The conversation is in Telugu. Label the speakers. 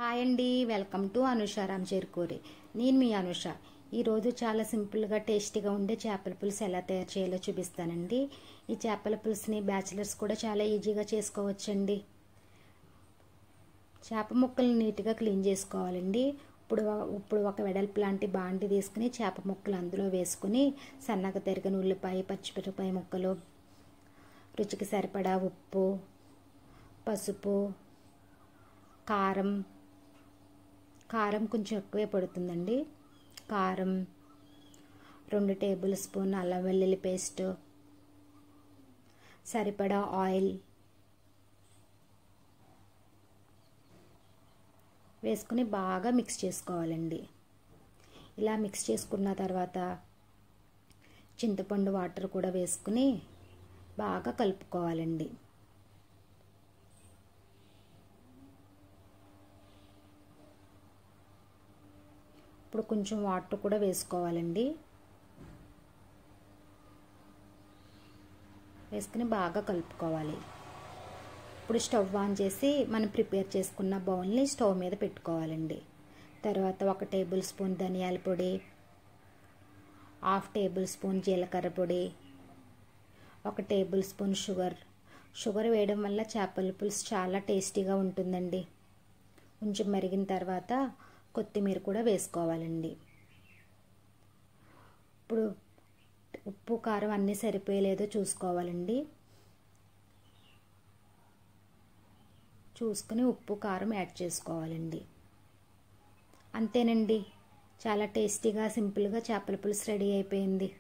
Speaker 1: హాయ్ అండి, వెల్కమ్ టు అనుష రామ్చేరుకూరి. నేను మీ అనుష. ఈరోజు చాలా సింపుల్గా టేస్టీగా ఉండే చేపల పులుసు ఎలా తయారు చేయాలో చూపిస్తానండి. ఈ చేపల పులుసుని బ్యాచిలర్స్ కూడా చాలా ఈజీగా చేసుకోవచ్చండి. చేప ముక్కల్ని నీట్గా క్లీన్ చేసుకోవాలండి. ఇప్పుడు ఒక వెడల్పు లాంటి బాండి తీసుకుని చేప ముక్కలు అందులో వేసుకుని సన్నగా తరిగిన ఉల్లిపాయ, పచ్చిమిరపకాయ ముక్కలు, రుచికి సరిపడా ఉప్పు, పసుపు, కారం కొంచెం ఎక్కువే పడుతుందండి. కారం, 2 టేబుల్ స్పూన్ అల్లం వెల్లుల్లి పేస్ట్, సరిపడా ఆయిల్ వేసుకుని బాగా మిక్స్ చేసుకోవాలండి. ఇలా మిక్స్ చేసుకున్న తర్వాత చింతపండు వాటర్ కూడా వేసుకుని బాగా కలుపుకోవాలండి. ఇప్పుడు కొంచెం వాటర్ కూడా వేసుకోవాలండి. వేసుకుని బాగా కలుపుకోవాలి. ఇప్పుడు స్టవ్ ఆన్ చేసి మనం ప్రిపేర్ చేసుకున్న బౌల్ని స్టవ్ మీద పెట్టుకోవాలండి. తర్వాత 1 టేబుల్ స్పూన్ ధనియాల పొడి, 1/2 టేబుల్ స్పూన్ జీలకర్ర పొడి, 1 టేబుల్ స్పూన్ షుగర్ వేయడం వల్ల చేపల పులుసు చాలా టేస్టీగా ఉంటుందండి. కొంచెం మరిగిన తర్వాత కొత్తిమీర కూడా వేసుకోవాలండి. ఇప్పుడు ఉప్పు కారం అన్నీ సరిపోయలేదో చూసుకోవాలండి. చూసుకుని ఉప్పు కారం యాడ్ చేసుకోవాలండి. అంతేనండి, చాలా టేస్టీగా సింపుల్గా చేపల పులుసు రెడీ అయిపోయింది.